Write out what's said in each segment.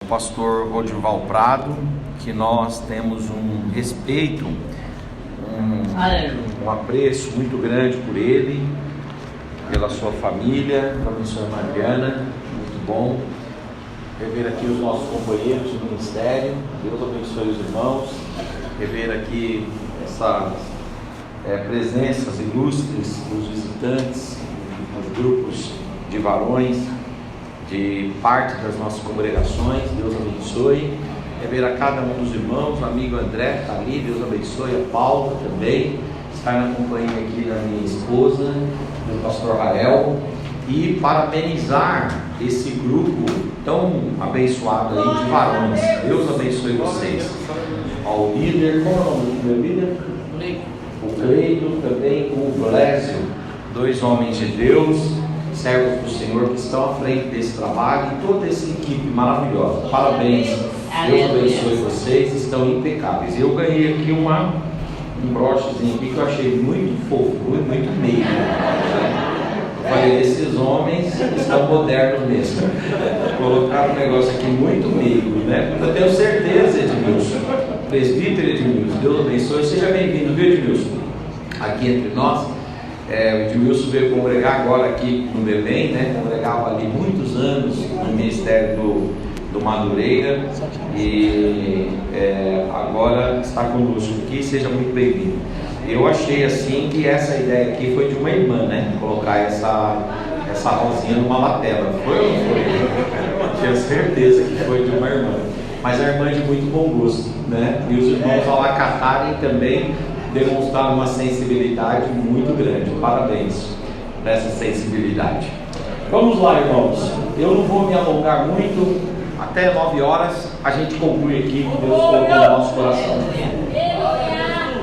Pastor Rodival Prado, que nós temos um respeito, um apreço muito grande por ele, pela sua família, pela sua irmã Adriana, muito bom rever aqui os nossos companheiros do ministério. Deus abençoe os irmãos, rever aqui essas presenças ilustres dos visitantes, dos grupos de varões, de parte das nossas congregações. Deus abençoe, rever a cada um dos irmãos. O amigo André está ali, Deus abençoe. A Paula também está na companhia aqui da minha esposa, do pastor Rael, e parabenizar esse grupo tão abençoado aí de varões. Deus abençoe vocês. Ao líder, qual é o nome do meu líder? O Cleito, também o Blésio, dois homens de Deus, servos do Senhor, que estão à frente desse trabalho, e toda essa equipe maravilhosa. Parabéns, Deus abençoe vocês, estão impecáveis. Eu ganhei aqui um brochezinho aqui que eu achei muito fofo, muito meio. Eu falei, esses homens estão modernos mesmo. Colocaram um negócio aqui muito meio, né? Eu tenho certeza, Edmilson, presbítero Edmilson, Deus abençoe, seja bem-vindo, viu, Edmilson? Aqui entre nós. O Edmilson veio congregar agora aqui no Belém, né? Congregava ali muitos anos no ministério do Madureira, e agora está conosco aqui. Seja muito bem-vindo. Eu achei assim que essa ideia aqui foi de uma irmã, né? Colocar essa rosinha numa lapela. Foi ou não foi? Tinha certeza que foi de uma irmã, mas a irmã é de muito bom gosto, né? E os irmãos ao acatarem também demonstraram uma sensibilidade muito grande. Parabéns por essa sensibilidade. Vamos lá, irmãos. Eu não vou me alongar muito. Até 9 horas a gente conclui aqui que Deus colocou no nosso coração.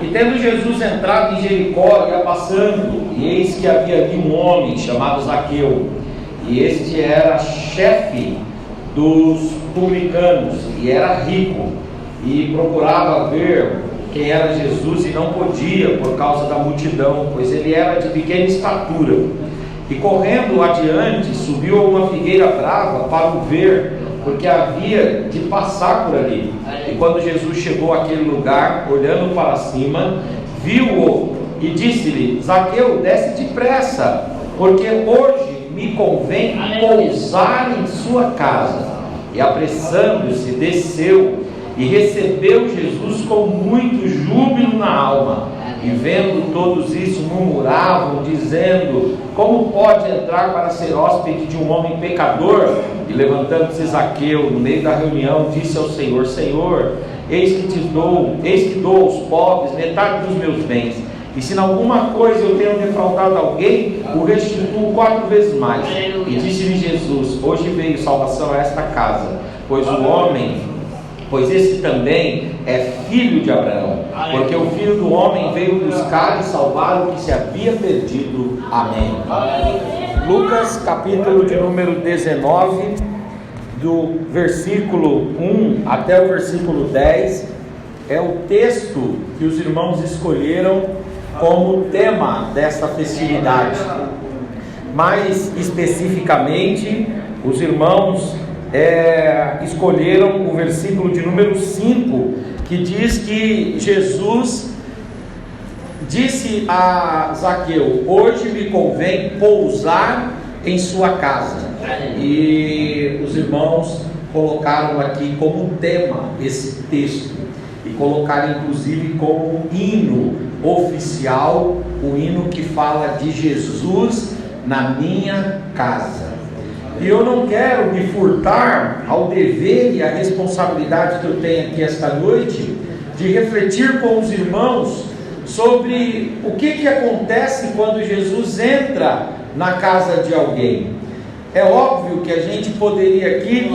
E tendo Jesus entrado em Jericó, ia passando, e eis que havia ali um homem chamado Zaqueu, e este era chefe dos publicanos, e era rico, e procurava ver quem era Jesus, e não podia por causa da multidão, pois ele era de pequena estatura. E correndo adiante, subiu a uma figueira brava para o ver, porque havia de passar por ali. E quando Jesus chegou àquele lugar, olhando para cima, viu-o e disse-lhe: Zaqueu, desce depressa, porque hoje me convém pousar em sua casa. E apressando-se, desceu e recebeu Jesus com muito júbilo na alma. E vendo todos isso, murmuravam, dizendo: como pode entrar para ser hóspede de um homem pecador? E levantando-se Zaqueu, no meio da reunião, disse ao Senhor: Senhor, eis que dou aos pobres metade dos meus bens. E se em alguma coisa eu tenho defraudado alguém, o restituo 4 vezes mais. E disse-lhe Jesus: hoje veio salvação a esta casa, pois esse também é filho de Abraão, porque o Filho do Homem veio buscar e salvar o que se havia perdido. Amém. Lucas, capítulo de número 19, do versículo 1 até o versículo 10, é o texto que os irmãos escolheram como tema desta festividade. Mais especificamente, os irmãos escolheram o versículo de número 5, que diz que Jesus disse a Zaqueu: hoje me convém pousar em sua casa. E os irmãos colocaram aqui como tema esse texto, e colocaram inclusive como hino oficial, o hino que fala de Jesus na minha casa. E eu não quero me furtar ao dever e à responsabilidade que eu tenho aqui esta noite, de refletir com os irmãos sobre o que acontece quando Jesus entra na casa de alguém. É óbvio que a gente poderia aqui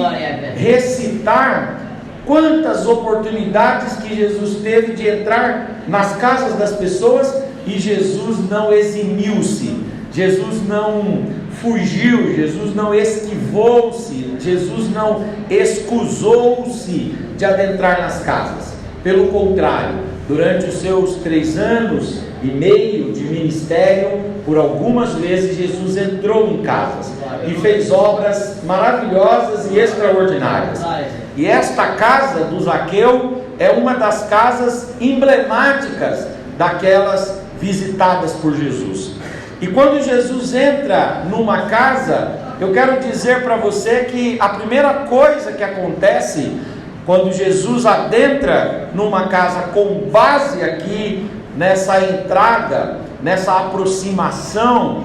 recitar quantas oportunidades que Jesus teve de entrar nas casas das pessoas, e Jesus não eximiu-se, Jesus não fugiu, Jesus não esquivou-se, Jesus não escusou-se de adentrar nas casas. Pelo contrário, durante os seus 3 anos e meio de ministério, por algumas vezes Jesus entrou em casas e fez obras maravilhosas e extraordinárias. E esta casa do Zaqueu é uma das casas emblemáticas daquelas visitadas por Jesus. E quando Jesus entra numa casa, eu quero dizer para você que a primeira coisa que acontece quando Jesus adentra numa casa, com base aqui nessa entrada, nessa aproximação,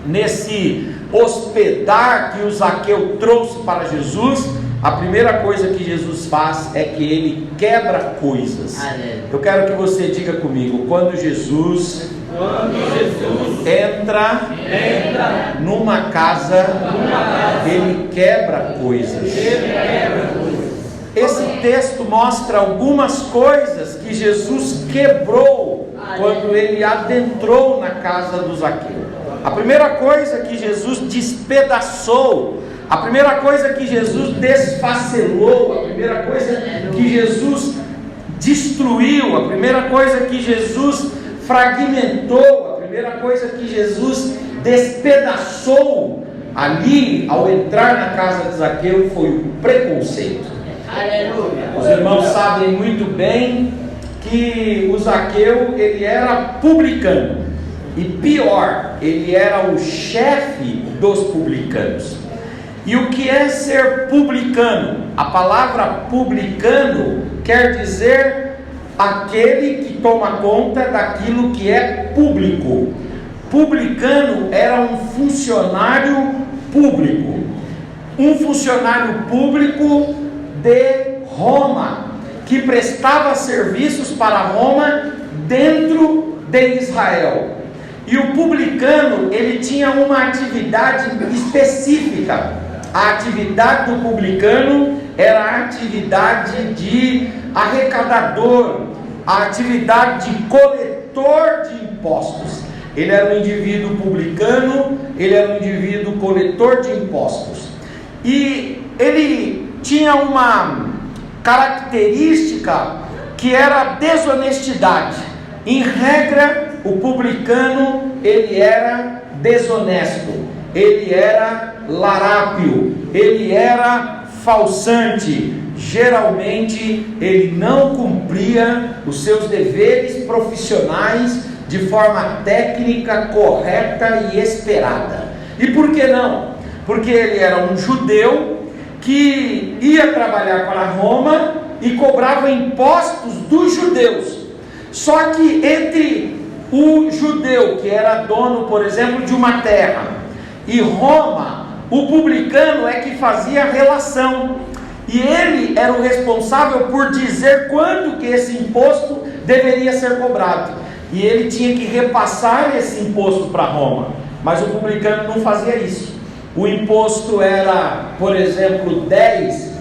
nesse hospedar que o Zaqueu trouxe para Jesus, a primeira coisa que Jesus faz é que ele quebra coisas. Eu quero que você diga comigo: quando Jesus entra numa casa, ele quebra coisas. Esse texto mostra algumas coisas que Jesus quebrou quando ele adentrou na casa do Zaqueu. A primeira coisa que Jesus despedaçou, a primeira coisa que Jesus desfacelou, a primeira coisa que Jesus destruiu, a primeira coisa que Jesus fragmentou, a primeira coisa que Jesus despedaçou ali ao entrar na casa de Zaqueu foi o preconceito. Aleluia. Os irmãos sabem muito bem que o Zaqueu, ele era publicano, e pior, ele era o chefe dos publicanos. E o que é ser publicano? A palavra publicano quer dizer aquele que toma conta daquilo que é público. Publicano era um funcionário público, um funcionário público de Roma, que prestava serviços para Roma dentro de Israel. E o publicano, ele tinha uma atividade específica. A atividade do publicano era a atividade de arrecadador, a atividade de coletor de impostos. Ele era um indivíduo publicano, ele era um indivíduo coletor de impostos. E ele tinha uma característica que era a desonestidade. Em regra, o publicano, ele era desonesto, ele era larápio, ele era falsante. Geralmente, ele não cumpria os seus deveres profissionais de forma técnica, correta e esperada. E por que não? Porque ele era um judeu que ia trabalhar para Roma e cobrava impostos dos judeus. Só que entre o judeu, que era dono, por exemplo, de uma terra, e Roma, o publicano é que fazia a relação. E ele era o responsável por dizer quanto que esse imposto deveria ser cobrado. E ele tinha que repassar esse imposto para Roma. Mas o publicano não fazia isso. O imposto era, por exemplo, 10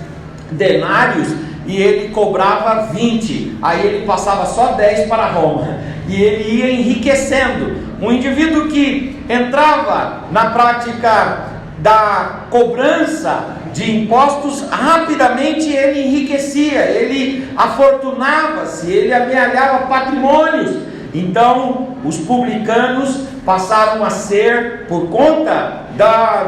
denários e ele cobrava 20. Aí ele passava só 10 para Roma. E ele ia enriquecendo. Um indivíduo que entrava na prática da cobrança de impostos, rapidamente ele enriquecia, ele afortunava-se, ele amealhava patrimônios. Então os publicanos passaram a ser, por conta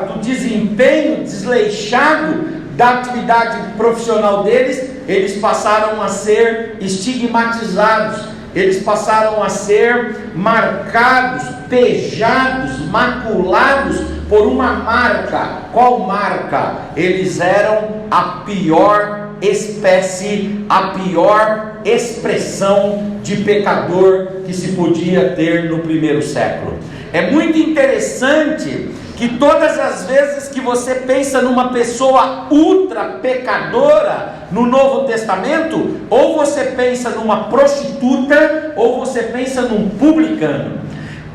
do desempenho desleixado da atividade profissional deles, eles passaram a ser estigmatizados, eles passaram a ser marcados, pejados, maculados por uma marca. Qual marca? Eles eram a pior espécie, a pior expressão de pecador que se podia ter no primeiro século. É muito interessante que todas as vezes que você pensa numa pessoa ultra pecadora no Novo Testamento, ou você pensa numa prostituta, ou você pensa num publicano.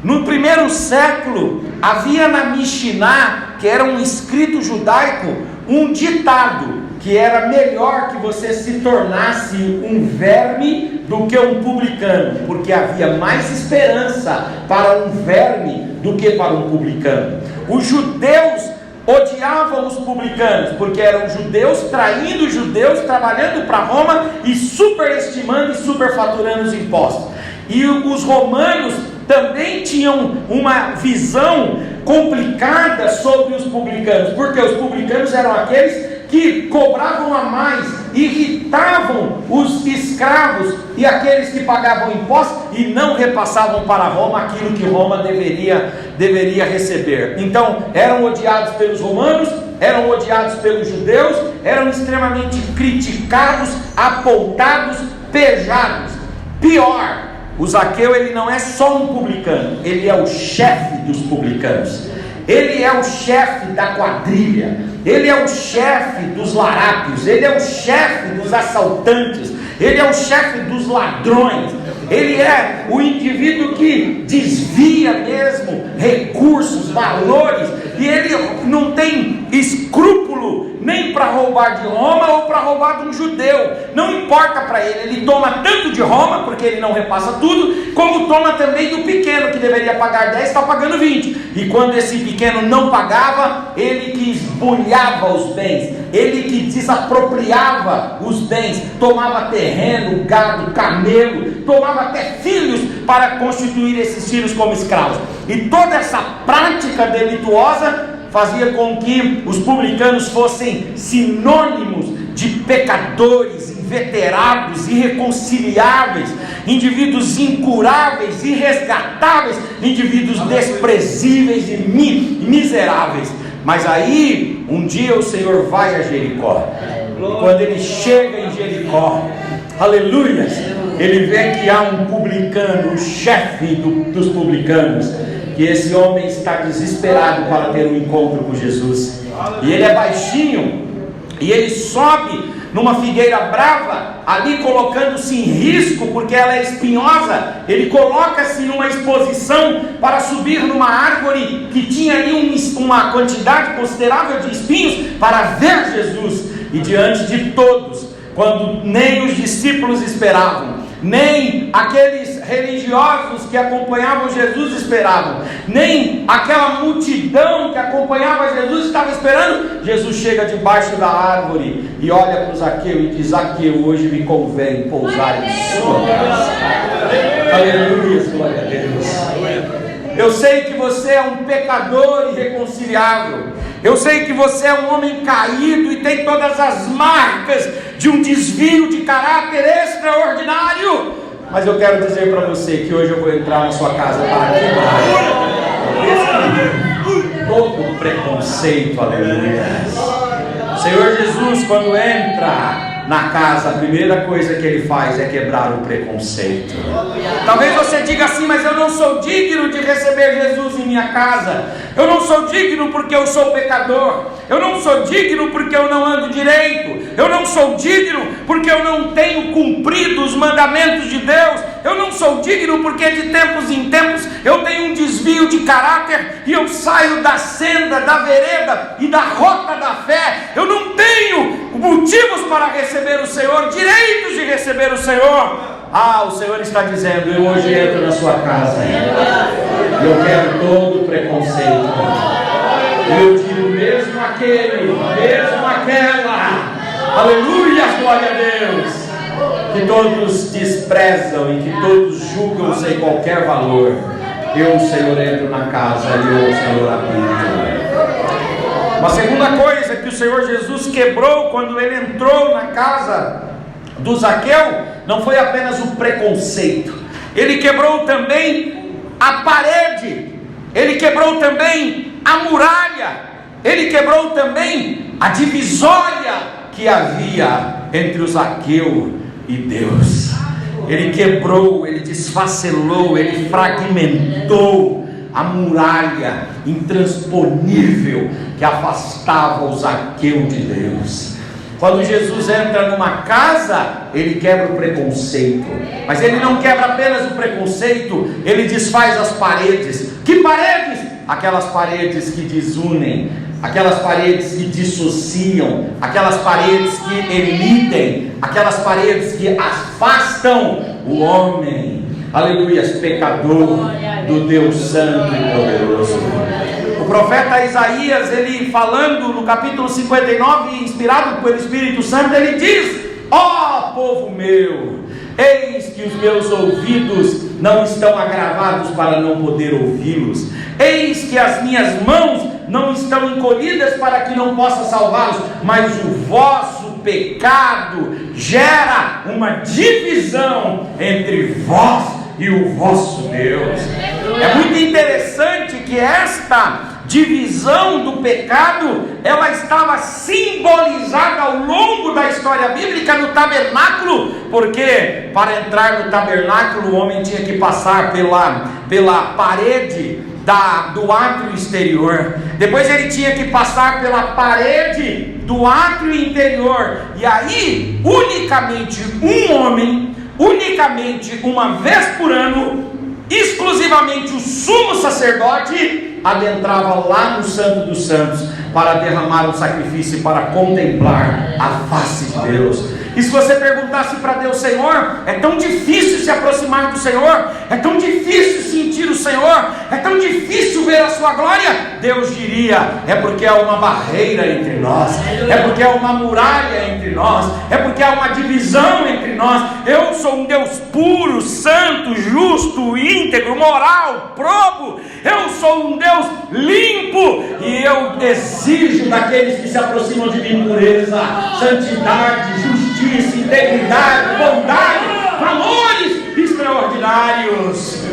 No primeiro século, havia na Mishiná, que era um escrito judaico, um ditado, que era melhor que você se tornasse um verme do que um publicano, porque havia mais esperança para um verme do que para um publicano. Os judeus odiavam os publicanos, porque eram judeus traindo os judeus, trabalhando para Roma e superestimando e superfaturando os impostos. E os romanos também tinham uma visão complicada sobre os publicanos, porque os publicanos eram aqueles que cobravam a mais, irritavam os escravos e aqueles que pagavam impostos e não repassavam para Roma aquilo que Roma deveria receber. Então eram odiados pelos romanos, eram odiados pelos judeus, eram extremamente criticados, apontados, pejados. Pior, o Zaqueu, ele não é só um publicano, ele é o chefe dos publicanos, ele é o chefe da quadrilha, ele é o chefe dos larápios, ele é o chefe dos assaltantes, ele é o chefe dos ladrões, ele é o indivíduo que desvia mesmo recursos, valores, e ele não tem escrúpulo nem para roubar de Roma ou para roubar de um judeu, não importa para ele, ele toma tanto de Roma, porque ele não repassa tudo, como toma também do pequeno, que deveria pagar 10, está pagando 20, e quando esse pequeno não pagava, ele que esbulhava os bens, ele que desapropriava os bens, tomava terreno, gado, camelo, tomava até filhos para constituir esses filhos como escravos, e toda essa prática delituosa fazia com que os publicanos fossem sinônimos de pecadores, inveterados, irreconciliáveis, indivíduos incuráveis, irresgatáveis, indivíduos desprezíveis e miseráveis. Mas aí, um dia o Senhor vai a Jericó, e quando ele chega em Jericó, aleluia, ele vê que há um publicano, o chefe dos publicanos, que esse homem está desesperado para ter um encontro com Jesus, e ele é baixinho, e ele sobe numa figueira brava, ali colocando-se em risco, porque ela é espinhosa, ele coloca-se numa exposição para subir numa árvore que tinha ali uma quantidade considerável de espinhos, para ver Jesus, e diante de todos, quando nem os discípulos esperavam, nem aqueles religiosos que acompanhavam Jesus esperavam, nem aquela multidão que acompanhava Jesus estava esperando, Jesus chega debaixo da árvore e olha para o Zaqueu e diz: Zaqueu, hoje me convém pousar em sua casa. Aleluia, glória a Deus. Eu sei que você é um pecador irreconciliável, eu sei que você é um homem caído e tem todas as marcas de um desvio de caráter extraordinário, mas eu quero dizer para você que hoje eu vou entrar na sua casa para quebrar todo preconceito. Aleluia. O Senhor Jesus, quando entra na casa, a primeira coisa que ele faz é quebrar o preconceito. Talvez você diga assim: mas eu não sou digno de receber Jesus em minha casa, eu não sou digno porque eu sou pecador, eu não sou digno porque eu não ando direito, eu não sou digno porque eu não tenho cumprido os mandamentos de Deus, eu não sou digno porque de tempos em tempos eu tenho um desvio de caráter e eu saio da senda, da vereda e da rota da fé, eu não tenho motivos para receber o Senhor, direitos de receber o Senhor. O Senhor está dizendo: eu hoje entro na sua casa e eu quero todo o preconceito. Eu digo: mesmo aquele, mesmo aquela, aleluia, glória a Deus, que todos desprezam e que todos julgam sem qualquer valor, eu, Senhor, entro na casa e eu, Senhor, habito. Uma segunda coisa que o Senhor Jesus quebrou quando ele entrou na casa do Zaqueu não foi apenas o preconceito, ele quebrou também a parede, ele quebrou também a muralha, ele quebrou também a divisória que havia entre o Zaqueu e Deus. Ele quebrou, ele desfacelou, ele fragmentou a muralha intransponível que afastava o Zaqueu de Deus. Quando Jesus entra numa casa, ele quebra o preconceito, mas ele não quebra apenas o preconceito, ele desfaz as paredes. Que paredes? Aquelas paredes que desunem, aquelas paredes que dissociam, aquelas paredes que elidem, aquelas paredes que afastam o homem, aleluia, pecador do Deus Santo e Poderoso. O profeta Isaías, ele falando no capítulo 59, inspirado pelo Espírito Santo, ele diz: ó povo meu, eis que os meus ouvidos não estão agravados para não poder ouvi-los, eis que as minhas mãos não estão encolhidas para que não possa salvá-los, mas o vosso pecado gera uma divisão entre vós e o vosso Deus. É muito interessante que esta divisão do pecado, ela estava simbolizada ao longo da história bíblica no tabernáculo, porque para entrar no tabernáculo o homem tinha que passar pela parede do átrio exterior, depois ele tinha que passar pela parede do átrio interior, e aí unicamente um homem, unicamente uma vez por ano, exclusivamente o sumo sacerdote adentrava lá no Santo dos Santos para derramar um sacrifício e para contemplar a face de Deus. E se você perguntasse para Deus: Senhor, é tão difícil se aproximar do Senhor, é tão difícil sentir o Senhor, é tão difícil ver a sua glória, Deus diria: é porque há uma barreira entre nós, é porque há uma muralha entre nós, é porque há uma divisão entre nós. Eu sou um Deus puro, santo, justo, íntegro, moral, probo. Eu sou um Deus limpo, e eu exijo daqueles que se aproximam de mim pureza, santidade, justiça, integridade, bondade, valores extraordinários.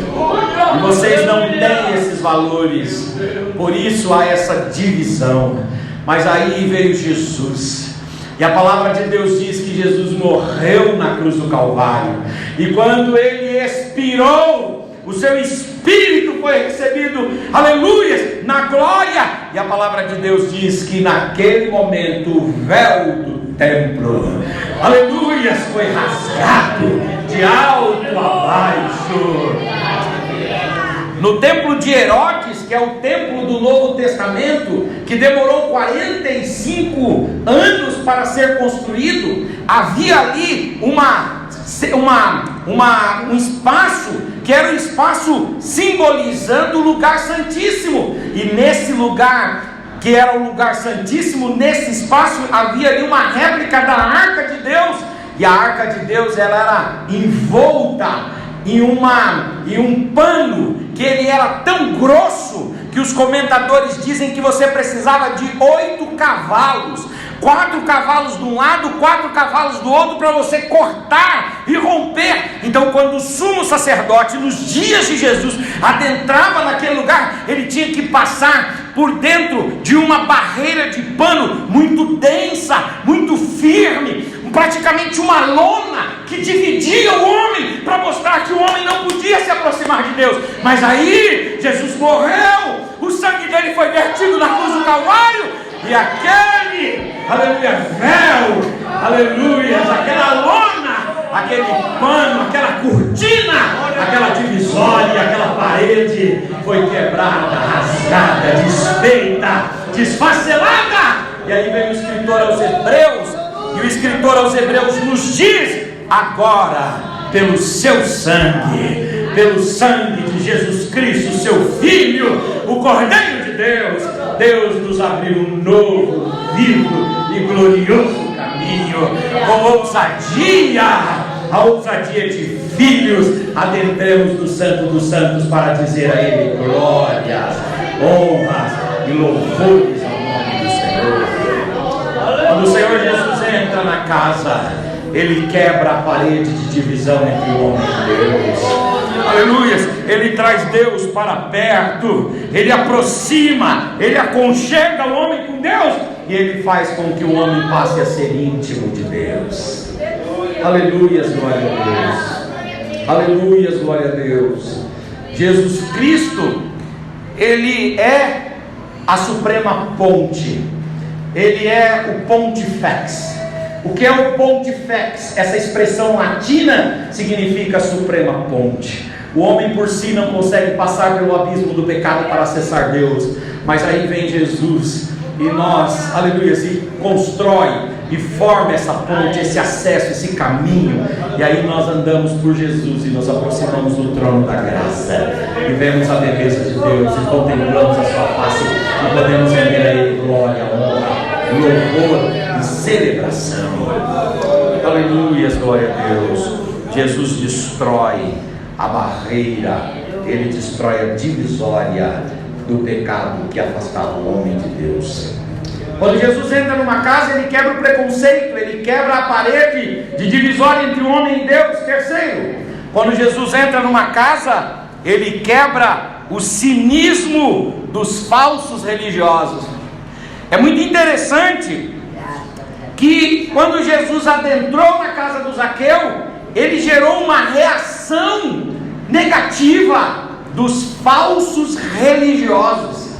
E vocês não têm esses valores, por isso há essa divisão. Mas aí veio Jesus, e a palavra de Deus diz que Jesus morreu na cruz do Calvário, e quando ele expirou, o seu espírito foi recebido, aleluia, na glória. E a palavra de Deus diz que naquele momento o véu do templo, aleluia, foi rasgado de alto a baixo. No templo de Herodes, que é o templo do Novo Testamento, que demorou 45 anos para ser construído, havia ali um espaço que era um espaço simbolizando o lugar santíssimo, e nesse lugar, que era o lugar santíssimo, nesse espaço havia ali uma réplica da Arca de Deus, e a Arca de Deus ela era envolta em um pano que ele era tão grosso que os comentadores dizem que você precisava de 8 cavalos, 4 cavalos de um lado, 4 cavalos do outro, para você cortar e romper. Então quando o sumo sacerdote nos dias de Jesus adentrava naquele lugar, ele tinha que passar por dentro de uma barreira de pano muito densa, muito firme, praticamente uma lona que dividia o homem, para mostrar que o homem não podia se aproximar de Deus. Mas aí Jesus morreu, o sangue dele foi vertido na cruz do Calvário, e aquele, aleluia, véu, aleluia, aquela lona, aquele pano, aquela cortina, aquela divisória, aquela parede foi quebrada, rasgada, desfeita, desfacelada. E aí vem o escritor aos Hebreus, e o escritor aos Hebreus nos diz: agora, pelo seu sangue, pelo sangue de Jesus Cristo, seu Filho, o Cordeiro de Deus, Deus nos abriu um novo, vivo e glorioso caminho, com ousadia, a ousadia de filhos, adentremos no Santo dos Santos para dizer a Ele glórias, honras e louvores ao nome do Senhor. Quando o Senhor Jesus entra na casa, Ele quebra a parede de divisão entre o homem e Deus. Aleluia, Ele traz Deus para perto, Ele aproxima, Ele aconchega o homem com Deus, e Ele faz com que o homem passe a ser íntimo de Deus. Aleluia, glória a Deus. Aleluia, glória a Deus. Jesus Cristo, Ele é a suprema ponte, Ele é o pontifex. O que é o pontifex? Essa expressão latina significa suprema ponte. O homem por si não consegue passar pelo abismo do pecado para acessar Deus, mas aí vem Jesus, e nós, aleluia, se constrói e forma essa ponte, esse acesso, esse caminho, e aí nós andamos por Jesus e nos aproximamos do trono da graça, e vemos a beleza de Deus, e contemplamos a sua face, e podemos render a Ele glória, honra, louvor e celebração. Aleluia, glória a Deus. Jesus destrói a barreira, Ele destrói a divisória do pecado que afastava o homem de Deus. Quando Jesus entra numa casa, ele quebra o preconceito, ele quebra a parede de divisória entre o homem e Deus. Terceiro, quando Jesus entra numa casa, ele quebra o cinismo dos falsos religiosos. É muito interessante que quando Jesus adentrou na casa do Zaqueu, ele gerou uma reação negativa dos falsos religiosos,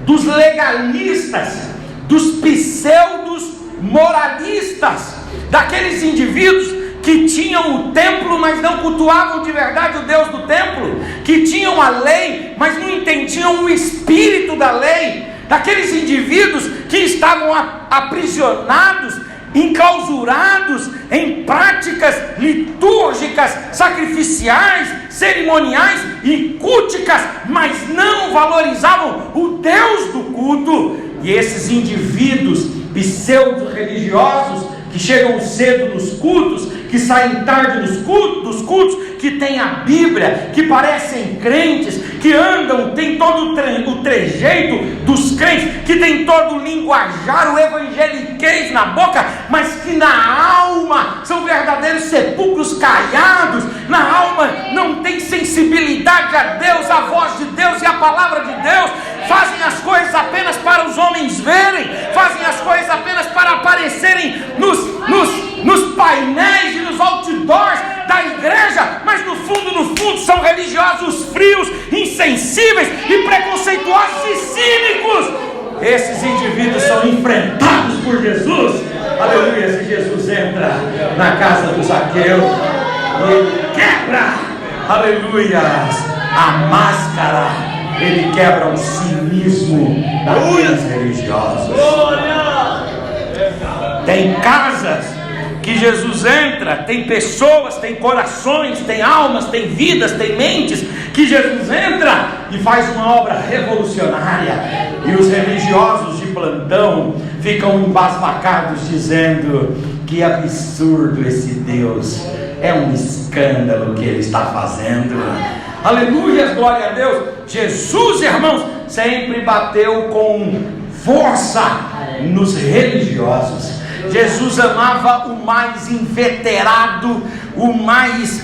dos legalistas, dos pseudos moralistas, daqueles indivíduos que tinham o templo, mas não cultuavam de verdade o Deus do templo, que tinham a lei, mas não entendiam o espírito da lei, daqueles indivíduos que estavam aprisionados, enclausurados em práticas litúrgicas, sacrificiais, cerimoniais e culticas, mas não valorizavam o Deus do culto. E esses indivíduos pseudo-religiosos, que chegam cedo nos cultos, que saem tarde dos cultos, que têm a Bíblia, que parecem crentes, que andam, tem todo o trejeito dos crentes, que tem todo o linguajar, o evangeliquez na boca, mas que na alma são verdadeiros sepulcros caiados, na alma não tem sensibilidade a Deus, a voz de Deus e a palavra de Deus, fazem as coisas apenas para os homens verem, fazem as coisas apenas para aparecerem nos painéis e nos outdoors da igreja, mas no fundo são religiosos frios, insensíveis e preconceituosos e cínicos. Esses indivíduos são enfrentados por Jesus. Aleluia. Se Jesus entra na casa do Zaqueu e ele quebra, aleluia, a máscara, ele quebra o cinismo daqueles religiosos. Tem casas que Jesus entra, tem pessoas, tem corações, tem almas, tem vidas, tem mentes, que Jesus entra e faz uma obra revolucionária, e os religiosos de plantão ficam embasbacados dizendo: que absurdo esse Deus, é um escândalo que ele está fazendo. Aleluia, glória a Deus. Jesus, irmãos, sempre bateu com força nos religiosos. Jesus amava o mais inveterado, o mais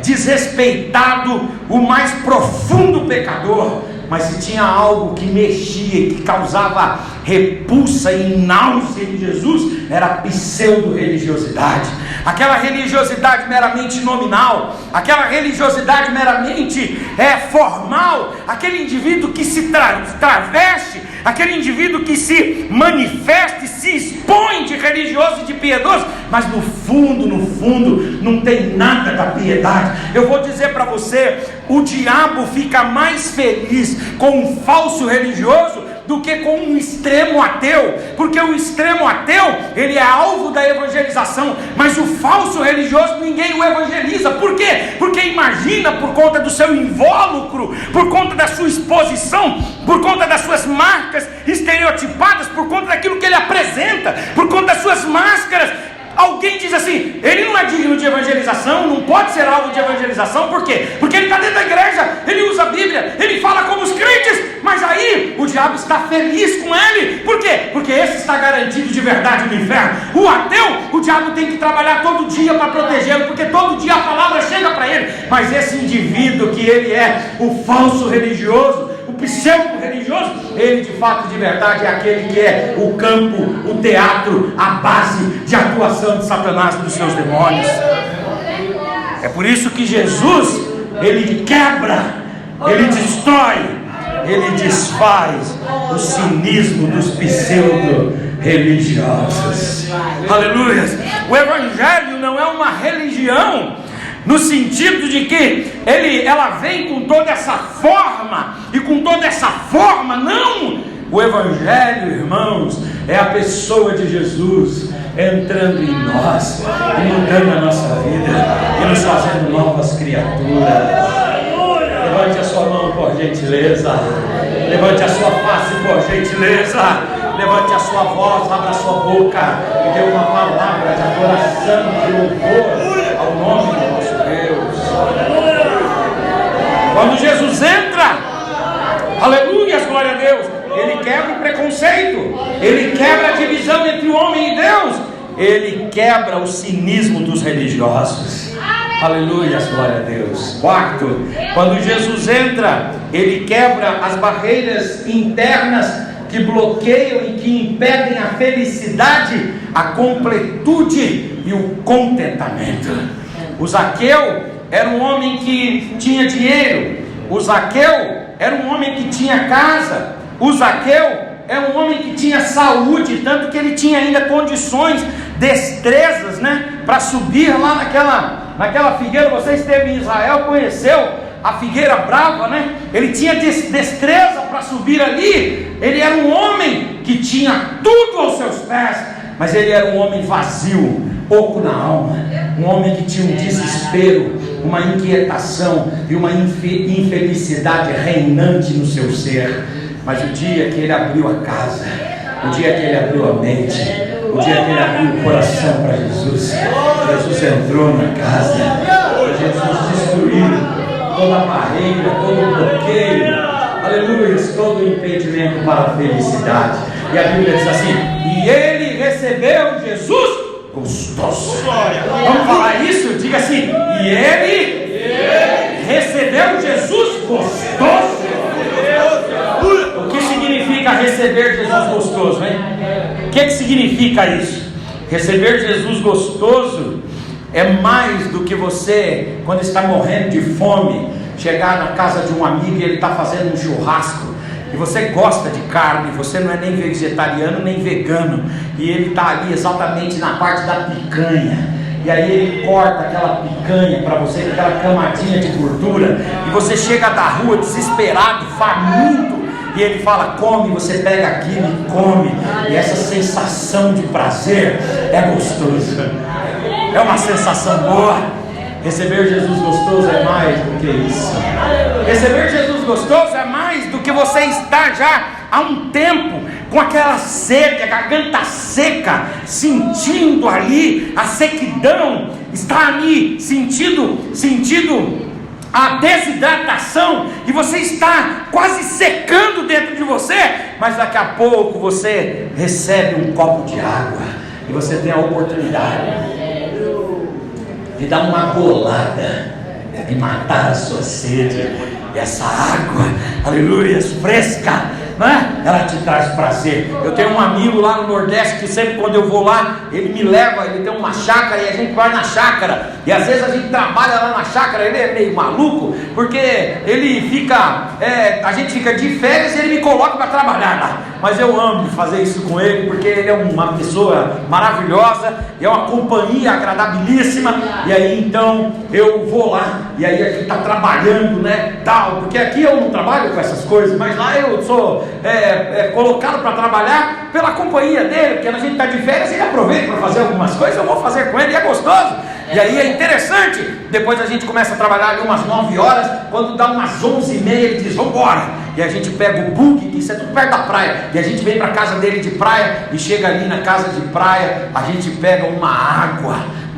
desrespeitado, o mais profundo pecador. Mas se tinha algo que mexia, que causava repulsa e náusea em Jesus, era a pseudo-religiosidade. Aquela religiosidade meramente nominal, aquela religiosidade meramente formal, aquele indivíduo que se traveste, aquele indivíduo que se manifesta e se expõe de religioso e de piedoso, mas no fundo não tem nada da piedade. Eu vou dizer para você, o diabo fica mais feliz com um falso religioso do que com um extremo ateu, porque o extremo ateu, ele é alvo da evangelização, mas o falso religioso ninguém o evangeliza. Por quê? Porque imagina, por conta do seu invólucro, por conta da sua exposição, por conta das suas marcas estereotipadas, por conta daquilo que ele apresenta, por conta das suas máscaras, alguém diz assim: ele não é digno de evangelização, não pode ser alvo de evangelização. Por quê? Porque ele está dentro da igreja, ele usa a Bíblia, ele fala como os crentes, mas aí o diabo está feliz com ele. Por quê? Porque esse está garantido de verdade no inferno. O ateu, o diabo tem que trabalhar todo dia para protegê-lo, porque todo dia a palavra chega para ele. Mas esse indivíduo que ele é o falso religioso, o pseudo-religioso, ele de fato, de verdade, é aquele que é o campo, o teatro, a base de atuação de Satanás e dos seus demônios. É por isso que Jesus, ele quebra, ele destrói, ele desfaz o cinismo dos pseudo-religiosos. Aleluia! O Evangelho não é uma religião no sentido de que ela vem com toda essa forma, e com toda essa forma, não! O Evangelho, irmãos, é a pessoa de Jesus entrando em nós, e mudando a nossa vida, e nos fazendo novas criaturas. Levante a sua mão, por gentileza. Levante a sua face, por gentileza. Levante a sua voz, abra a sua boca e dê uma palavra de adoração, de louvor ao nome do nosso Deus. Quando Jesus entra, aleluia, Ele quebra o preconceito, Ele quebra a divisão entre o homem e Deus, Ele quebra o cinismo dos religiosos. Aleluia, glória a Deus. Quarto, quando Jesus entra, Ele quebra as barreiras internas que bloqueiam e que impedem a felicidade, a completude e o contentamento. O Zaqueu era um homem que tinha dinheiro, o Zaqueu era um homem que tinha casa, o Zaqueu era um homem que tinha saúde, tanto que ele tinha ainda condições, destrezas, para subir lá naquela figueira. Você esteve em Israel, conheceu a figueira brava, Ele tinha destreza para subir ali. Ele era um homem que tinha tudo aos seus pés, mas ele era um homem vazio, pouco na alma, um homem que tinha um desespero, uma inquietação e uma infelicidade reinante no seu ser. Mas o dia que ele abriu a casa, o dia que ele abriu a mente, o dia que ele abriu o coração para Jesus, Jesus entrou na casa, Jesus destruiu toda a barreira, todo o bloqueio, aleluia, todo o impedimento para a felicidade. E a Bíblia diz assim: e ele recebeu Jesus gostoso. Vamos falar isso? Diga assim: e ele recebeu Jesus gostoso. O que significa receber Jesus gostoso, hein? O que significa isso? Receber Jesus gostoso é mais do que você, quando está morrendo de fome, chegar na casa de um amigo e ele está fazendo um churrasco, e você gosta de carne, você não é nem vegetariano nem vegano, e ele está ali exatamente na parte da picanha, e aí ele corta aquela picanha para você, aquela camadinha de gordura, e você chega da rua desesperado, faminto, e ele fala: come, você pega aquilo e come, e essa sensação de prazer é gostoso, é uma sensação boa. Receber Jesus gostoso é mais do que isso. Receber Jesus gostoso é mais do que você estar já há um tempo com aquela sede, a garganta seca, sentindo ali a sequidão, está ali sentindo a desidratação, e você está quase secando dentro de você, mas daqui a pouco você recebe um copo de água, e você tem a oportunidade de dar uma golada e matar a sua sede. E essa água, aleluia, fresca, ela te traz prazer. Eu tenho um amigo lá no Nordeste que sempre quando eu vou lá, ele me leva, ele tem uma chácara e a gente vai na chácara, e às vezes a gente trabalha lá na chácara. Ele é meio maluco, porque ele fica, a gente fica de férias e ele me coloca para trabalhar lá, mas eu amo fazer isso com ele, porque ele é uma pessoa maravilhosa, e é uma companhia agradabilíssima, e aí então eu vou lá, e aí a gente está trabalhando, tal, porque aqui eu não trabalho com essas coisas, mas lá eu sou colocado para trabalhar pela companhia dele, porque a gente está de férias, ele aproveita para fazer algumas coisas, eu vou fazer com ele, e é gostoso. E aí é interessante, depois a gente começa a trabalhar ali umas 9 horas, quando dá umas 11h30 ele diz: vamos embora, e a gente pega o bug, que isso é tudo perto da praia, e a gente vem para a casa dele de praia, e chega ali na casa de praia, a gente pega uma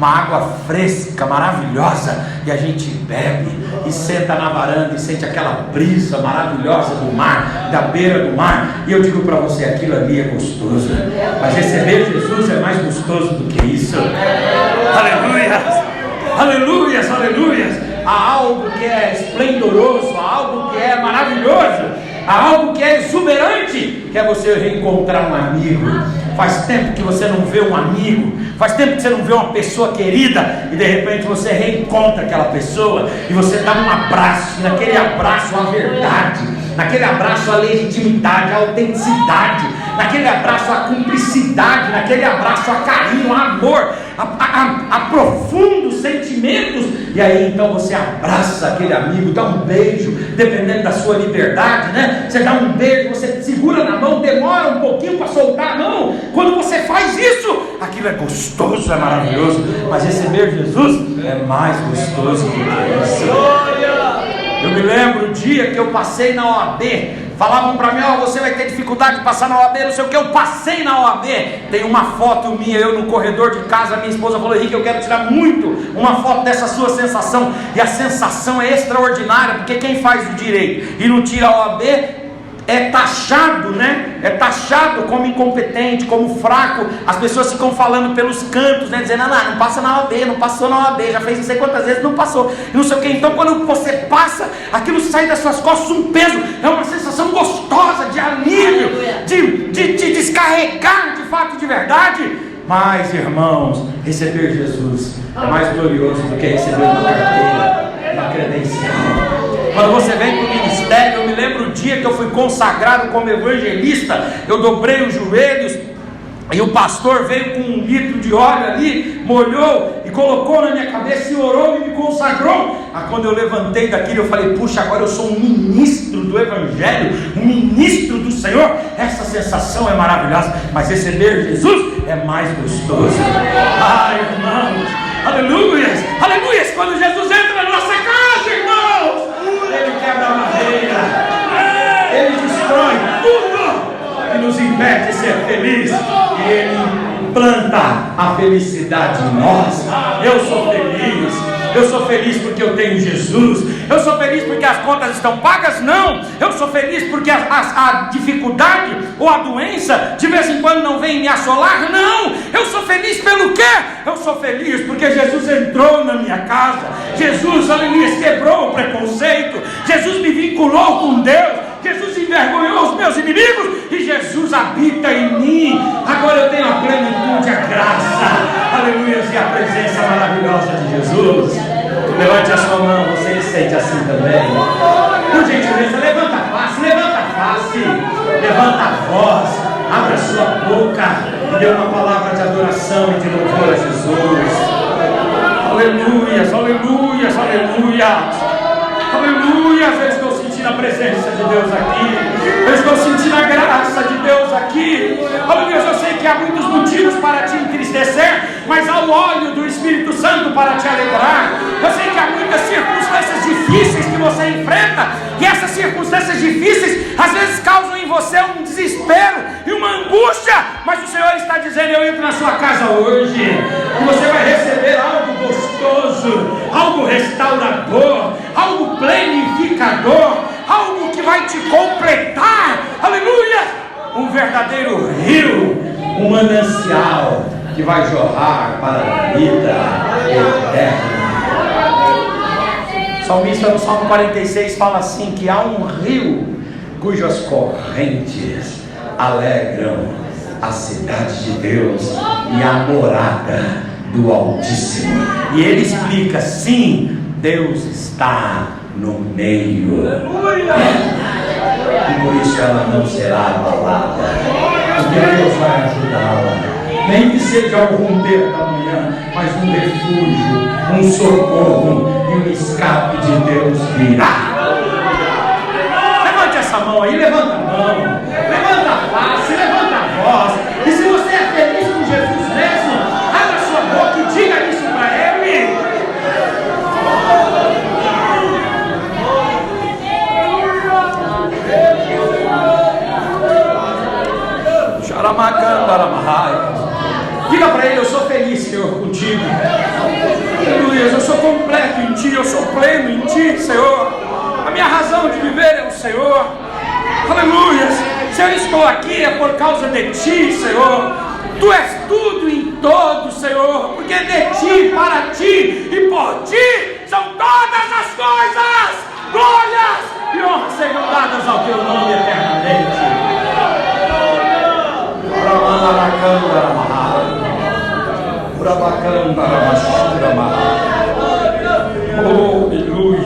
água fresca, maravilhosa, e a gente bebe, e senta na varanda, e sente aquela brisa maravilhosa do mar, da beira do mar, e eu digo para você, aquilo ali é gostoso, mas receber Jesus é mais gostoso do que isso. Aleluia! Aleluias, aleluias! Há algo que é esplendoroso, há algo que é maravilhoso, há algo que é exuberante, que é você reencontrar um amigo. Faz tempo que você não vê um amigo, faz tempo que você não vê uma pessoa querida, e de repente você reencontra aquela pessoa, e você dá um abraço, naquele abraço a verdade, naquele abraço a legitimidade, a autenticidade, naquele abraço a cumplicidade, naquele abraço a carinho, a amor, a profundos sentimentos, e aí então você abraça aquele amigo, dá um beijo, dependendo da sua liberdade, você dá um beijo, você segura na mão, demora um pouquinho para soltar a mão. Quando você faz isso, aquilo é gostoso, é maravilhoso, mas receber Jesus é mais gostoso do que isso. Eu me lembro o dia que eu passei na OAB, falavam para mim: você vai ter dificuldade de passar na OAB, não sei o que. Eu passei na OAB, tem uma foto minha, eu no corredor de casa, minha esposa falou: Henrique, eu quero tirar muito uma foto dessa sua sensação. E a sensação é extraordinária, porque quem faz o direito e não tira a OAB, é taxado, né? É taxado como incompetente, como fraco. As pessoas ficam falando pelos cantos, né? Dizendo, não passa na OAB, não passou na OAB, já fez não sei quantas vezes, não passou, não sei o que. Então quando você passa, aquilo sai das suas costas um peso, é uma sensação gostosa, de alívio, de descarregar de fato, de verdade. Mas, irmãos, receber Jesus é mais glorioso do que receber uma carteira, uma credencial. Quando você vem para o ministério, eu me lembro o dia que eu fui consagrado como evangelista, eu dobrei os joelhos e o pastor veio com 1 litro de óleo ali, molhou e colocou na minha cabeça e orou e me consagrou. Quando eu levantei daquilo, eu falei, puxa, agora eu sou um ministro do evangelho, um ministro do Senhor. Essa sensação é maravilhosa, mas receber Jesus é mais gostoso. Ai, irmãos, aleluias, aleluias. Quando Jesus entra na nossa casa, irmãos, Ele quebra a madeira, Ele destrói tudo que nos impede de ser feliz, e Ele planta a felicidade em nós. Eu sou feliz porque eu tenho Jesus. Eu sou feliz porque as contas estão pagas? Não. Eu sou feliz porque a dificuldade ou a doença de vez em quando não vem me assolar? Não. Eu sou feliz pelo quê? Eu sou feliz porque Jesus entrou na minha casa. Jesus, aleluia, quebrou o preconceito. Jesus me vinculou com Deus. Jesus envergonhou os meus inimigos e Jesus habita em mim. Agora eu tenho a plenitude, a graça, aleluia, e a presença maravilhosa de Jesus. Levante a sua mão, você se sente assim também? Por gentileza, levanta a face, levanta a voz, abra a sua boca e dê uma palavra de adoração e de louvor a Jesus. Aleluias, aleluias, aleluias. Aleluia, eu estou sentindo a presença de Deus aqui, eu estou sentindo a graça de Deus aqui. Aleluia, eu sei que há muitos motivos para te entristecer, mas há o óleo do Espírito Santo para te alegrar. Eu sei que há muitas circunstâncias difíceis que você enfrenta, e essas circunstâncias difíceis às vezes causam em você um desespero e uma angústia, mas o Senhor está dizendo, eu entro na sua casa hoje, e você vai receber algo gostoso, algo restaurador, algo planificador, algo que vai te completar, aleluia, um verdadeiro rio, um manancial que vai jorrar para a vida eterna. O salmista no Salmo 46 fala assim, que há um rio cujas correntes alegram a cidade de Deus e a morada do Altíssimo. E ele explica, sim, Deus está no meio, e por isso ela não será abalada, porque Deus vai ajudá-la, nem que seja ao romper da manhã, mas um refúgio, um socorro e um escape de Deus virá. Levante essa mão aí, levanta a mão, levanta a face, levanta a voz, e se você é feliz com Jesus mesmo, abra a sua boca e diga isso para Ele. Diga para Ele, eu sou feliz, Senhor, contigo. Aleluia, eu sou completo em Ti, eu sou pleno em Ti, Senhor. A minha razão de viver é o Senhor. Aleluia, se eu estou aqui é por causa de Ti, Senhor. Tu és tudo em todo, Senhor, porque de Ti, para Ti e por Ti são todas as coisas. Glórias e honras sejam dadas ao Teu nome eternamente. Oh, aleluia.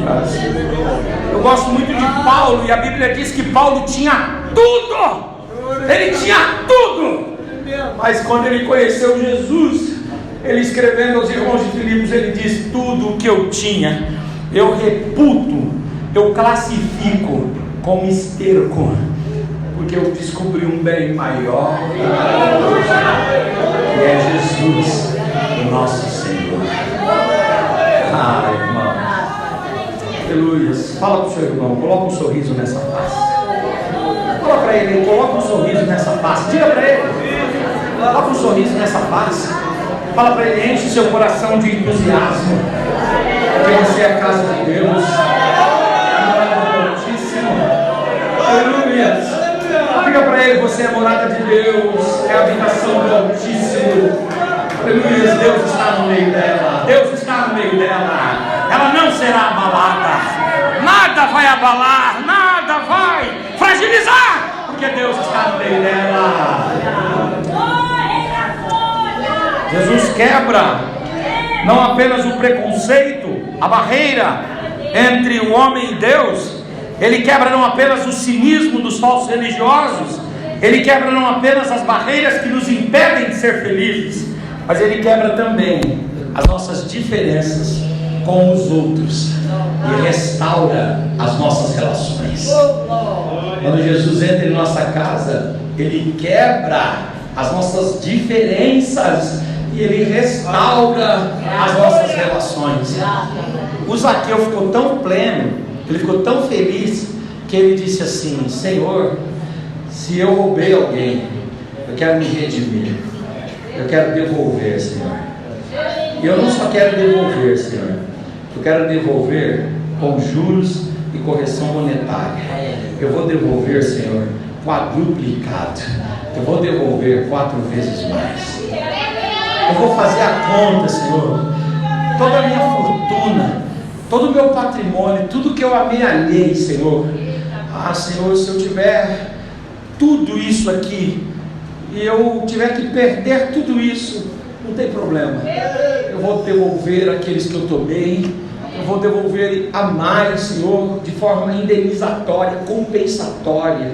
Eu gosto muito de Paulo, e a Bíblia diz que Paulo tinha tudo. Ele tinha tudo. Mas quando ele conheceu Jesus, ele escrevendo aos irmãos de Filipos, ele diz, tudo o que eu tinha, eu reputo, eu classifico como esterco, porque eu descobri um bem maior, que é Jesus, o nosso Senhor. Ah, irmão, aleluia. Fala para o seu irmão, coloca um sorriso nessa face. Fala para ele, coloca um sorriso nessa face. Diga para ele, coloca um sorriso nessa face. Fala para ele, enche seu coração de entusiasmo, porque você é a casa de Deus, é o Altíssimo. Aleluia. para ele: você é a morada de Deus, é a habitação do Altíssimo. Aleluia, Deus está no meio dela, Deus está no meio dela. Ela não será abalada, nada vai abalar, nada vai fragilizar, porque Deus está no meio dela. Jesus quebra não apenas o preconceito, a barreira entre o homem e Deus. Ele quebra não apenas o cinismo dos falsos religiosos, ele quebra não apenas as barreiras que nos impedem de ser felizes, mas ele quebra também as nossas diferenças com os outros e restaura as nossas relações. Quando Jesus entra em nossa casa, ele quebra as nossas diferenças e ele restaura as nossas relações. O Zaqueu ficou tão pleno, ele ficou tão feliz, que ele disse assim: Senhor, se eu roubei alguém, eu quero me redimir, eu quero devolver, Senhor. E eu não só quero devolver, Senhor, eu quero devolver com juros e correção monetária. Eu vou devolver, Senhor, quadruplicado. Eu vou devolver 4 vezes mais. Eu vou fazer a conta, Senhor. Toda a minha fortuna, todo o meu patrimônio, tudo que eu amealhei, Senhor. Ah, Senhor, se eu tiver tudo isso aqui e eu tiver que perder tudo isso, não tem problema. Eu vou devolver aqueles que eu tomei. Eu vou devolver a mais, Senhor, de forma indenizatória, compensatória.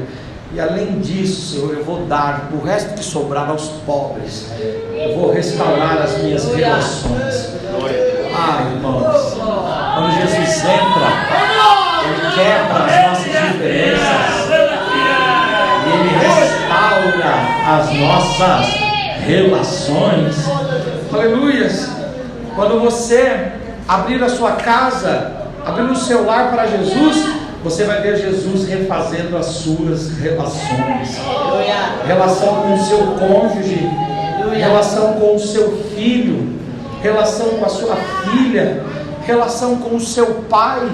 E além disso, Senhor, eu vou dar o resto que sobrar aos pobres. Eu vou restaurar as minhas relações. Ah, irmãos, quando Jesus entra, ele quebra as nossas diferenças e ele restaura as nossas relações. Aleluias. Quando você abrir a sua casa, abrir o seu lar para Jesus, você vai ver Jesus refazendo as suas relações. Relação com o seu cônjuge, relação com o seu filho, relação com a sua filha, relação com o seu pai,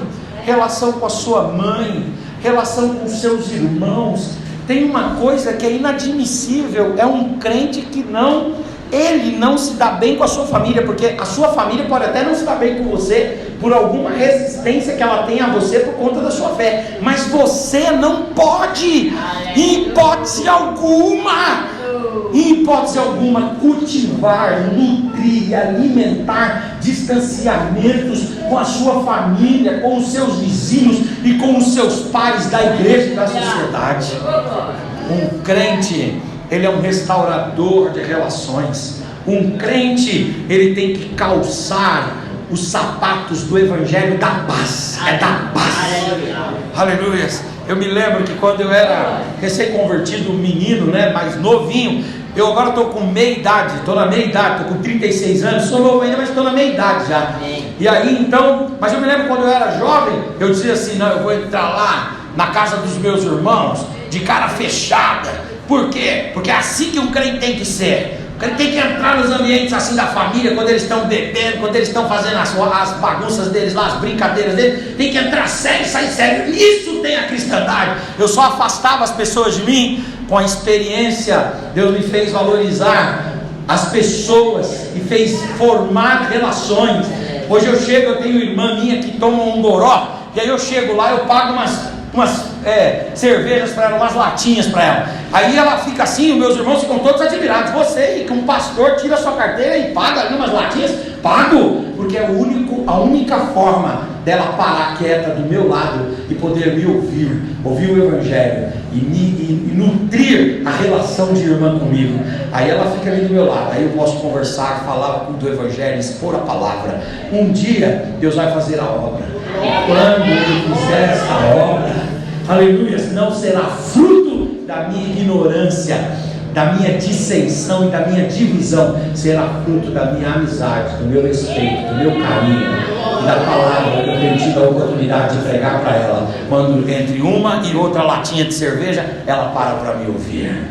relação com a sua mãe, relação com os seus irmãos. Tem uma coisa que é inadmissível, é um crente que ele não se dá bem com a sua família, porque a sua família pode até não se dar bem com você, por alguma resistência que ela tem a você por conta da sua fé, mas você não pode, em hipótese alguma, cultivar, nutrir, alimentar distanciamentos com a sua família, com os seus vizinhos e com os seus pares da igreja e da sociedade. Um crente, ele é um restaurador de relações. Um crente, ele tem que calçar os sapatos do evangelho da paz. É da paz. Aleluia. Eu me lembro que quando eu era recém-convertido, menino, mais novinho, eu agora estou com meia idade, estou na meia idade, estou com 36 anos, sou novo ainda, mas estou na meia idade já. E aí então, mas eu me lembro quando eu era jovem, eu dizia assim: não, eu vou entrar lá na casa dos meus irmãos de cara fechada. Por quê? Porque é assim que um crente tem que ser. O crente tem que entrar nos ambientes assim da família, quando eles estão bebendo, quando eles estão fazendo as bagunças deles lá, as brincadeiras deles, tem que entrar sério, sair sério. Isso tem a cristandade. Eu só afastava as pessoas de mim. Com a experiência, Deus me fez valorizar as pessoas e fez formar relações. Hoje eu chego, eu tenho irmã minha que toma um goró, e aí eu chego lá, eu pago umas cervejas para ela, umas latinhas para ela. Aí ela fica assim, os meus irmãos ficam todos admirados. Você, que um pastor, tira a sua carteira e paga ali umas latinhas? Pago, porque é a única forma dela parar quieta do meu lado e poder me ouvir o evangelho e nutrir a relação de irmã comigo. Aí ela fica ali do meu lado, aí eu posso conversar, falar do evangelho, expor a palavra. Um dia Deus vai fazer a obra, e quando Ele fizer essa obra, aleluia, não será fruto da minha ignorância, da minha dissensão e da minha divisão, será fruto da minha amizade, do meu respeito, do meu carinho e da palavra que eu tenho tido a oportunidade de pregar para ela. Quando entre uma e outra latinha de cerveja, ela para me ouvir.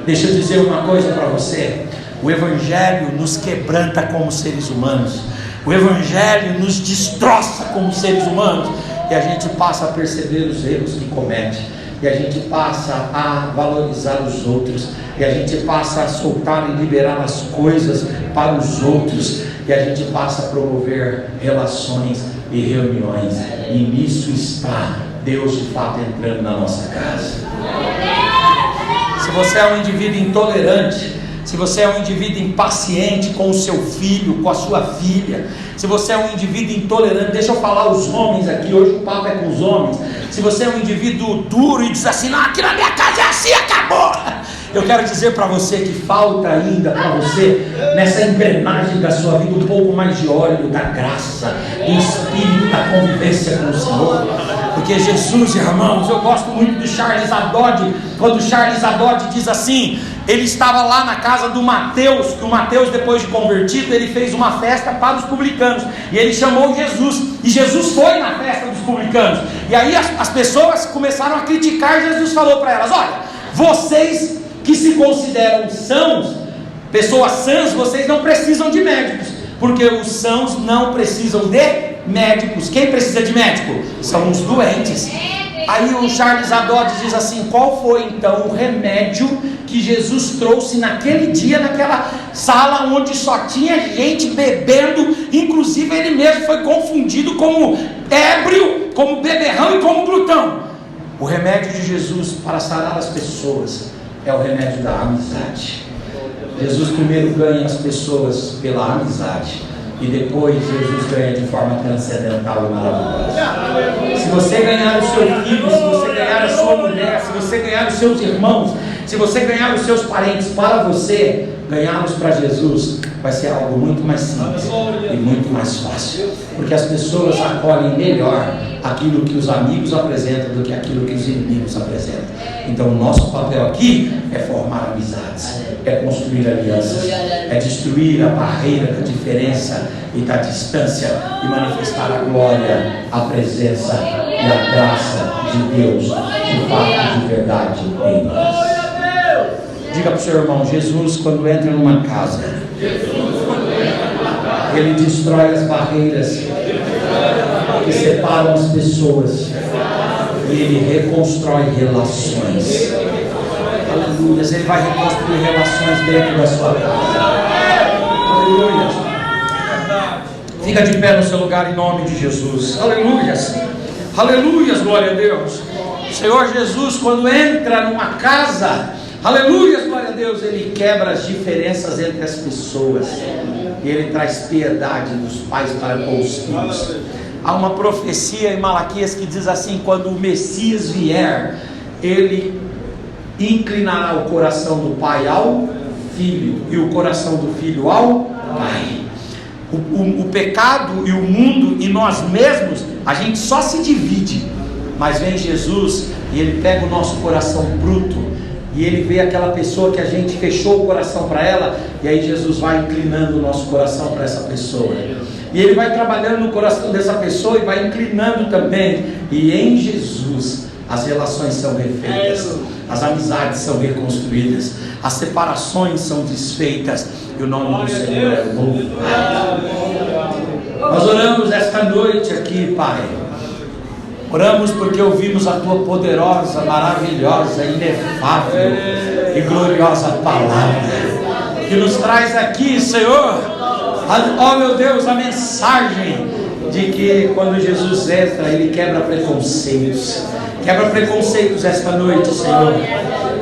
Deixa eu dizer uma coisa para você: o evangelho nos quebranta como seres humanos, o evangelho nos destroça como seres humanos, e a gente passa a perceber os erros que comete. e a gente passa a valorizar os outros, e a gente passa a soltar e liberar as coisas para os outros, e a gente passa a promover relações e reuniões, e nisso está Deus de fato entrando na nossa casa. Se você é um indivíduo intolerante, se você é um indivíduo impaciente com o seu filho, com a sua filha, se você é um indivíduo intolerante, deixa eu falar os homens aqui, hoje o papo é com os homens. Se você é um indivíduo duro e diz assim, não, aqui na minha casa é assim, acabou. Eu quero dizer para você que falta ainda para você, nessa engrenagem da sua vida, um pouco mais de óleo da graça, do espírito da convivência com o Senhor. Porque Jesus, irmãos, eu gosto muito do Charles Haddad, quando o Charles Haddad diz assim, ele estava lá na casa do Mateus, que o Mateus, depois de convertido, ele fez uma festa para os publicanos, e ele chamou Jesus, e Jesus foi na festa dos publicanos, e aí as pessoas começaram a criticar. Jesus falou para elas, olha, vocês que se consideram sãos, pessoas sãs, vocês não precisam de médicos, porque os sãos não precisam de médicos. Quem precisa de médico? São os doentes. Aí o Charles Haddad diz assim, qual foi então o remédio que Jesus trouxe naquele dia, naquela sala onde só tinha gente bebendo, inclusive ele mesmo foi confundido como ébrio, como beberrão e como glutão. O remédio de Jesus para sarar as pessoas é o remédio da amizade. Jesus primeiro ganha as pessoas pela amizade, e depois Jesus ganha de forma transcendental e maravilhosa. Se você ganhar o seu filho, se você ganhar a sua mulher, se você ganhar os seus irmãos, se você ganhar os seus parentes para você, ganhá-los para Jesus vai ser algo muito mais simples e muito mais fácil, porque as pessoas acolhem melhor aquilo que os amigos apresentam do que aquilo que os inimigos apresentam. Então o nosso papel aqui é formar amizades, é construir alianças, é destruir a barreira da diferença e da distância e manifestar a glória, a presença e a graça de Deus de fato, de verdade em nós. Diga para o seu irmão, Jesus quando entra numa casa, ele destrói as barreiras que separam as pessoas, e ele reconstrói relações. Aleluia. Ele vai reconstruir relações dentro da sua casa. Aleluia. Fica de pé no seu lugar em nome de Jesus. Aleluia. Aleluia, glória a Deus. O Senhor Jesus, quando entra numa casa, aleluia, glória a Deus, ele quebra as diferenças entre as pessoas, e ele traz piedade dos pais para com os filhos. Há uma profecia em Malaquias que diz assim, quando o Messias vier, ele inclinará o coração do pai ao filho, e o coração do filho ao pai. O pecado e o mundo e nós mesmos, a gente só se divide, mas vem Jesus e ele pega o nosso coração bruto, e ele vê aquela pessoa que a gente fechou o coração para ela, e aí Jesus vai inclinando o nosso coração para essa pessoa, e ele vai trabalhando no coração dessa pessoa e vai inclinando também, e em Jesus as relações são refeitas, as amizades são reconstruídas, as separações são desfeitas, e o nome do Senhor é louvado. Nós oramos esta noite aqui, Pai. Oramos porque ouvimos a Tua poderosa, maravilhosa, inefável e gloriosa palavra, que nos traz aqui, Senhor, ó meu Deus, a mensagem de que quando Jesus entra, Ele quebra preconceitos. Quebra preconceitos esta noite, Senhor.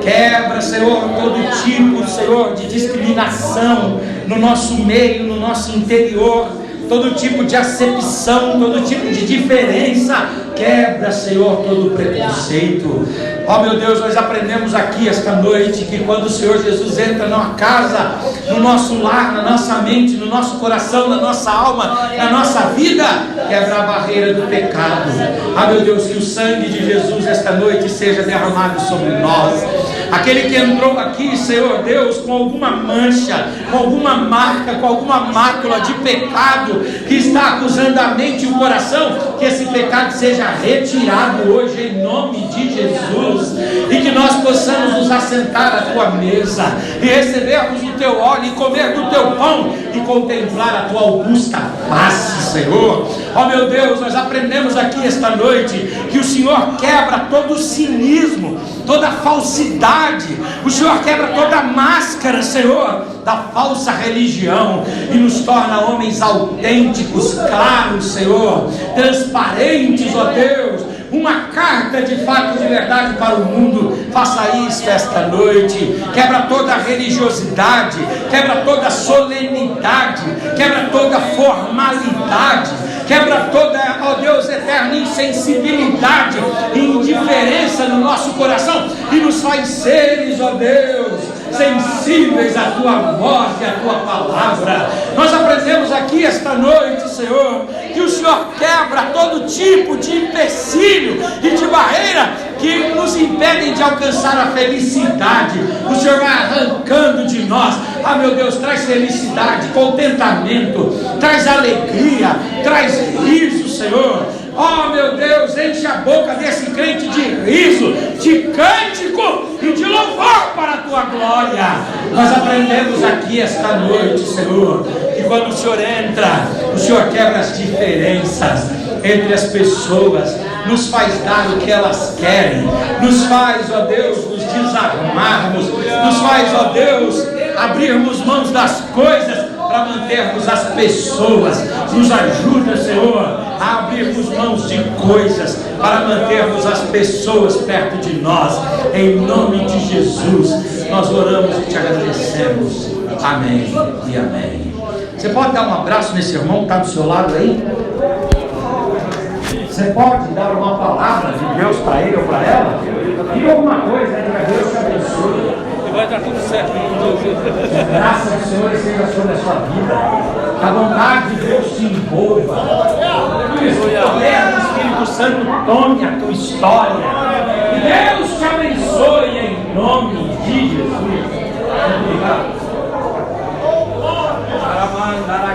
Quebra, Senhor, todo tipo, Senhor, de discriminação no nosso meio, no nosso interior, todo tipo de acepção, todo tipo de diferença. Quebra, Senhor, todo preconceito. Ó meu Deus, nós aprendemos aqui esta noite que quando o Senhor Jesus entra numa casa, no nosso lar, na nossa mente, no nosso coração, na nossa alma, na nossa vida, quebra a barreira do pecado. Ah meu Deus, que o sangue de Jesus esta noite seja derramado sobre nós. Aquele que entrou aqui, Senhor Deus, com alguma mancha, com alguma marca, com alguma mácula de pecado que está acusando a mente e o coração, que esse pecado seja retirado hoje em nome de Jesus, e que nós possamos nos assentar à Tua mesa e recebermos o teu óleo e comer do teu pão e contemplar a tua augusta face, Senhor. Ó meu Deus, nós aprendemos aqui esta noite que o Senhor quebra todo o cinismo, toda a falsidade, o Senhor quebra toda a máscara, Senhor, da falsa religião e nos torna homens autênticos, claros, Senhor, transparentes, ó Deus, uma carta de fato, de verdade para o mundo. Faça isso esta noite, quebra toda a religiosidade, quebra toda a solenidade, quebra toda a formalidade, quebra toda, ó Deus eterno, insensibilidade e indiferença no nosso coração e nos faz seres, ó Deus, sensíveis à tua voz e à tua palavra. Nós aprendemos aqui esta noite, Senhor, que o Senhor quebra todo tipo de empecilho e de barreira que nos impedem de alcançar a felicidade. O Senhor vai arrancando de nós. Ah, meu Deus, traz felicidade, contentamento, traz alegria, traz riso, Senhor. Oh meu Deus, enche a boca desse crente de riso, de cântico e de louvor para a tua glória. Nós aprendemos aqui esta noite, Senhor, que quando o Senhor entra, o Senhor quebra as diferenças entre as pessoas, nos faz dar o que elas querem, nos faz, ó Deus, nos desarmarmos, nos faz, ó Deus, abrirmos mãos das coisas para mantermos as pessoas. Nos ajuda, Senhor, a abrirmos mãos de coisas para mantermos as pessoas perto de nós. Em nome de Jesus, nós oramos e te agradecemos. Amém e amém. Você pode dar um abraço nesse irmão que está do seu lado aí? Você pode dar uma palavra de Deus para ele ou para ela? Diga alguma coisa, né? Que Deus te abençoe. Vai dar tudo certo. A graça do Senhor seja sobre a sua vida. Que a vontade de Deus te envolva. Que o poder do Espírito Santo tome a tua história. Que Deus te abençoe em nome de Jesus. Obrigado.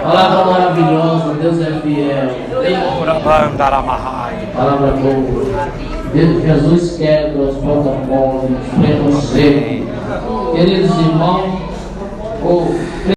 Palavra maravilhosa, Deus é fiel. Palavra boa. Jesus quebra os protocolos, os preconceitos. Queridos irmãos,